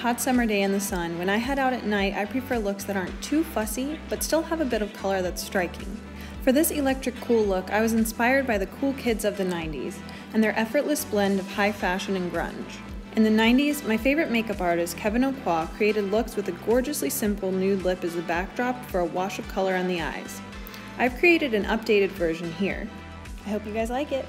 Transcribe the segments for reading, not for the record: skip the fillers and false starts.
hot summer day in the sun, when I head out at night, I prefer looks that aren't too fussy, but still have a bit of color that's striking. For this electric cool look, I was inspired by the cool kids of the 90s, and their effortless blend of high fashion and grunge. In the 90s, my favorite makeup artist, Kevin Aucoin, created looks with a gorgeously simple nude lip as a backdrop for a wash of color on the eyes. I've created an updated version here. I hope you guys like it.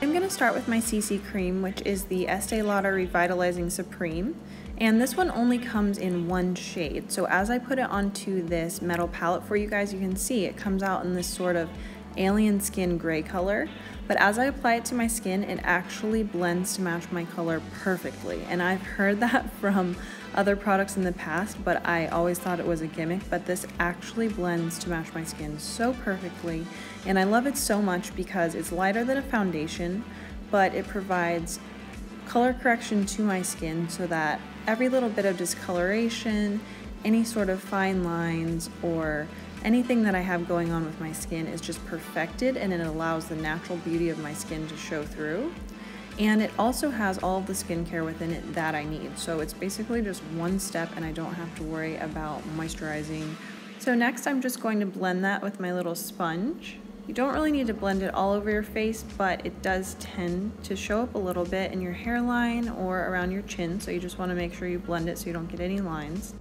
I'm going to start with my CC cream, which is the Estee Lauder Revitalizing Supreme, and this one only comes in one shade. So as I put it onto this metal palette for you guys, you can see it comes out in this sort of alien skin gray color, but as I apply it to my skin, it actually blends to match my color perfectly. And I've heard that from other products in the past, but I always thought it was a gimmick, but this actually blends to match my skin so perfectly. And I love it so much because it's lighter than a foundation, but it provides color correction to my skin so that every little bit of discoloration, any sort of fine lines, or anything that I have going on with my skin is just perfected, and it allows the natural beauty of my skin to show through. And it also has all of the skincare within it that I need. So it's basically just one step and I don't have to worry about moisturizing. So next I'm just going to blend that with my little sponge. You don't really need to blend it all over your face, but it does tend to show up a little bit in your hairline or around your chin. So you just want to make sure you blend it so you don't get any lines.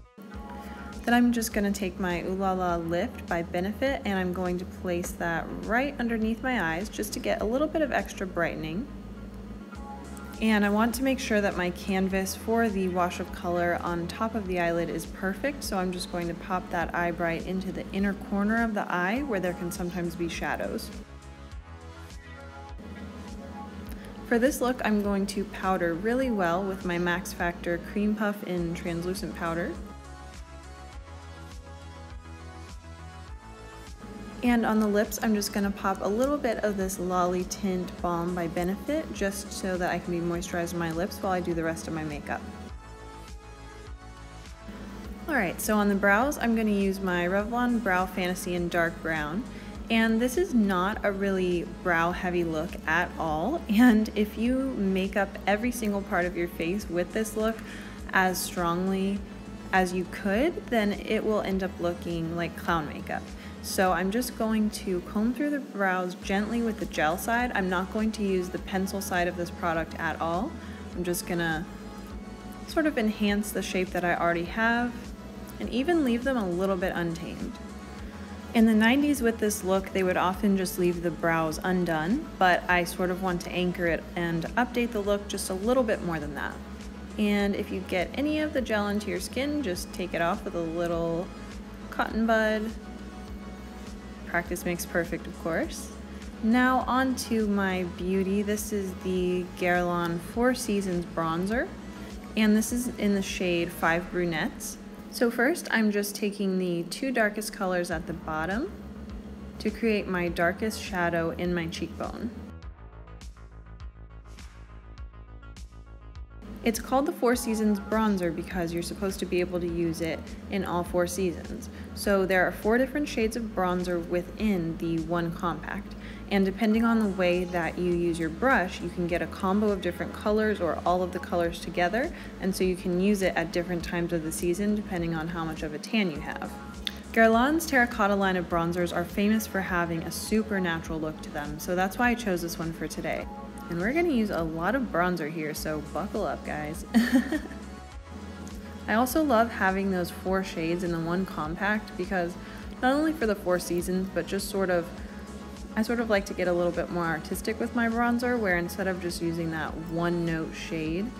Then I'm just going to take my Ooh La La Lift by Benefit and I'm going to place that right underneath my eyes just to get a little bit of extra brightening. And I want to make sure that my canvas for the wash of color on top of the eyelid is perfect, so I'm just going to pop that eye bright into the inner corner of the eye where there can sometimes be shadows. For this look, I'm going to powder really well with my Max Factor Cream Puff in translucent powder. And on the lips, I'm just going to pop a little bit of this Lolli Tint Balm by Benefit just so that I can be moisturizing my lips while I do the rest of my makeup. Alright, so on the brows, I'm going to use my Revlon Brow Fantasy in dark brown. And this is not a really brow heavy look at all. And if you make up every single part of your face with this look as strongly as you could, then it will end up looking like clown makeup. So I'm just going to comb through the brows gently with the gel side. I'm not going to use the pencil side of this product at all. I'm just gonna sort of enhance the shape that I already have and even leave them a little bit untamed. In the 90s with this look, they would often just leave the brows undone, but I sort of want to anchor it and update the look just a little bit more than that. And if you get any of the gel into your skin, just take it off with a little cotton bud. Practice makes perfect, of course. Now on to my beauty. This is the Guerlain 4 Seasons bronzer, and this is in the shade 5 Brunettes. So first I'm just taking the two darkest colors at the bottom to create my darkest shadow in my cheekbone. It's called the 4 Seasons bronzer because you're supposed to be able to use it in all 4 seasons. So there are 4 different shades of bronzer within the one compact. And depending on the way that you use your brush, you can get a combo of different colors or all of the colors together. And so you can use it at different times of the season depending on how much of a tan you have. Guerlain's Terracotta line of bronzers are famous for having a super natural look to them. So that's why I chose this one for today. And we're gonna use a lot of bronzer here, so buckle up, guys. I also love having those 4 shades in the one compact because not only for the 4 seasons, but just I sort of like to get a little bit more artistic with my bronzer, where instead of just using that one note shade,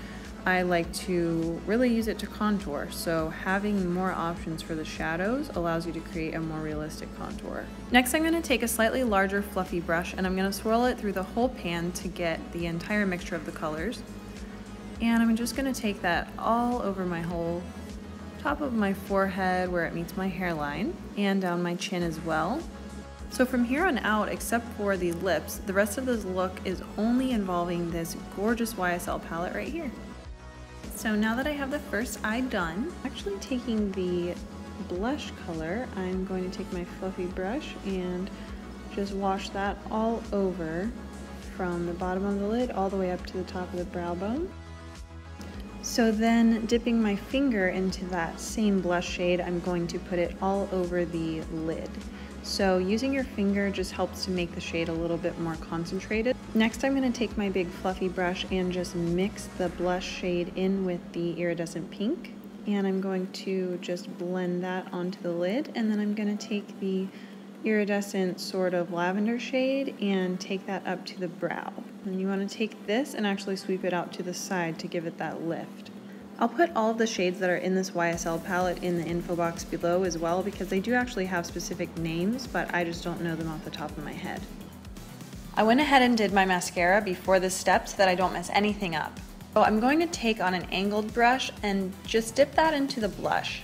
I like to really use it to contour. So having more options for the shadows allows you to create a more realistic contour. Next, I'm going to take a slightly larger fluffy brush and I'm going to swirl it through the whole pan to get the entire mixture of the colors. And I'm just going to take that all over my whole top of my forehead where it meets my hairline and down my chin as well. So from here on out, except for the lips, the rest of this look is only involving this gorgeous YSL palette right here. So now that I have the first eye done, actually taking the blush color, I'm going to take my fluffy brush and just wash that all over from the bottom of the lid all the way up to the top of the brow bone. So then, dipping my finger into that same blush shade, I'm going to put it all over the lid. So using your finger just helps to make the shade a little bit more concentrated. Next, I'm going to take my big fluffy brush and just mix the blush shade in with the iridescent pink. And I'm going to just blend that onto the lid, and then I'm going to take the iridescent sort of lavender shade and take that up to the brow. And you want to take this and actually sweep it out to the side to give it that lift. I'll put all of the shades that are in this YSL palette in the info box below as well, because they do actually have specific names, but I just don't know them off the top of my head. I went ahead and did my mascara before this step so that I don't mess anything up. So I'm going to take on an angled brush and just dip that into the blush.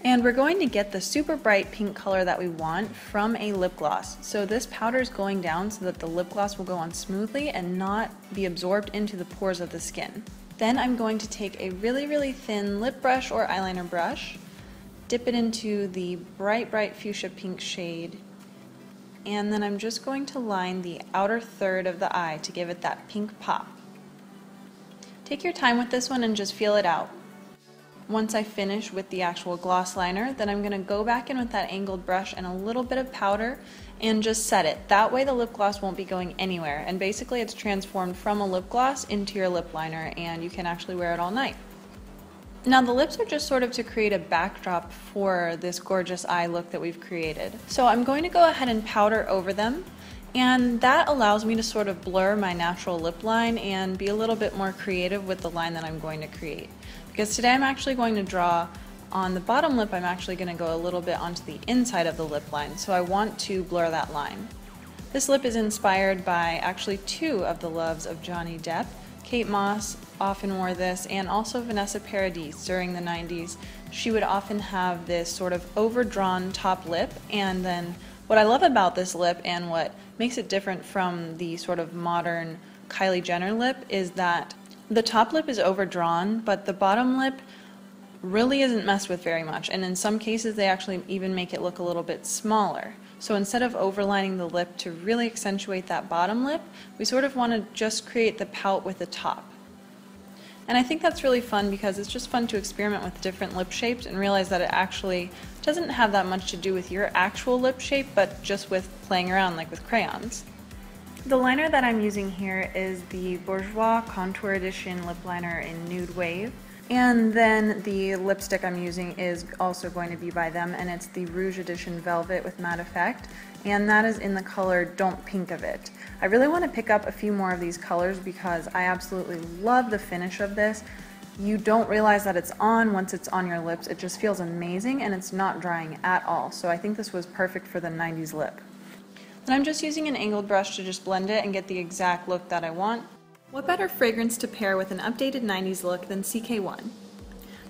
And we're going to get the super bright pink color that we want from a lip gloss. So this powder is going down so that the lip gloss will go on smoothly and not be absorbed into the pores of the skin. Then I'm going to take a really thin lip brush or eyeliner brush, dip it into the bright fuchsia pink shade, and then I'm just going to line the outer third of the eye to give it that pink pop. Take your time with this one and just feel it out. Once I finish with the actual gloss liner, then I'm going to go back in with that angled brush and a little bit of powder and just set it. That way the lip gloss won't be going anywhere, and basically it's transformed from a lip gloss into your lip liner, and you can actually wear it all night. Now the lips are just sort of to create a backdrop for this gorgeous eye look that we've created. So I'm going to go ahead and powder over them, and that allows me to sort of blur my natural lip line and be a little bit more creative with the line that I'm going to create. Because today I'm actually going to draw on the bottom lip, I'm actually going to go a little bit onto the inside of the lip line, so I want to blur that line. This lip is inspired by actually two of the loves of Johnny Depp. Kate Moss often wore this, and also Vanessa Paradis during the 90s. She would often have this sort of overdrawn top lip, and then what I love about this lip and what makes it different from the sort of modern Kylie Jenner lip is that the top lip is overdrawn, but the bottom lip really isn't messed with very much, and in some cases they actually even make it look a little bit smaller. So instead of overlining the lip to really accentuate that bottom lip, we sort of want to just create the pout with the top. And I think that's really fun because it's just fun to experiment with different lip shapes and realize that it actually doesn't have that much to do with your actual lip shape, but just with playing around like with crayons. The liner that I'm using here is the Bourjois Contour Edition lip liner in Nude Wave. And then the lipstick I'm using is also going to be by them, and it's the Rouge Edition Velvet with Matte Effect, and that is in the color Don't Pink of It. I really want to pick up a few more of these colors because I absolutely love the finish of this. You don't realize that it's on once it's on your lips. It just feels amazing, and it's not drying at all, so I think this was perfect for the 90s lip. Then I'm just using an angled brush to just blend it and get the exact look that I want. What better fragrance to pair with an updated 90s look than CK1?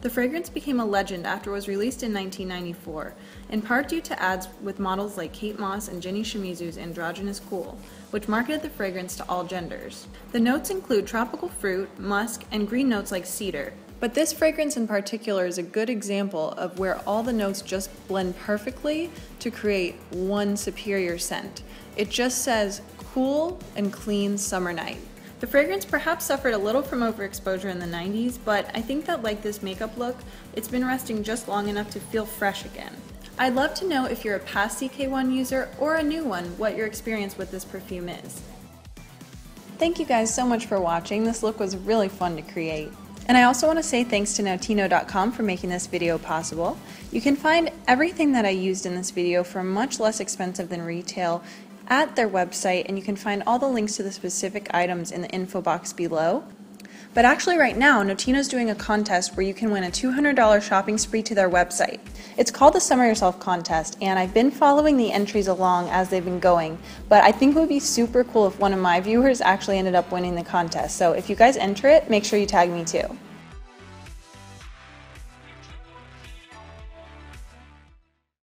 The fragrance became a legend after it was released in 1994, in part due to ads with models like Kate Moss and Jenny Shimizu's Androgynous Cool, which marketed the fragrance to all genders. The notes include tropical fruit, musk, and green notes like cedar. But this fragrance in particular is a good example of where all the notes just blend perfectly to create one superior scent. It just says cool and clean summer night. The fragrance perhaps suffered a little from overexposure in the 90s, but I think that like this makeup look, it's been resting just long enough to feel fresh again. I'd love to know if you're a past CK1 user or a new one, what your experience with this perfume is. Thank you guys so much for watching. This look was really fun to create. And I also want to say thanks to Notino.com for making this video possible. You can find everything that I used in this video for much less expensive than retail at their website, and you can find all the links to the specific items in the info box below. But actually right now, Notino's doing a contest where you can win a $200 shopping spree to their website. It's called the Summer Yourself Contest, and I've been following the entries along as they've been going, but I think it would be super cool if one of my viewers actually ended up winning the contest. So if you guys enter it, make sure you tag me too.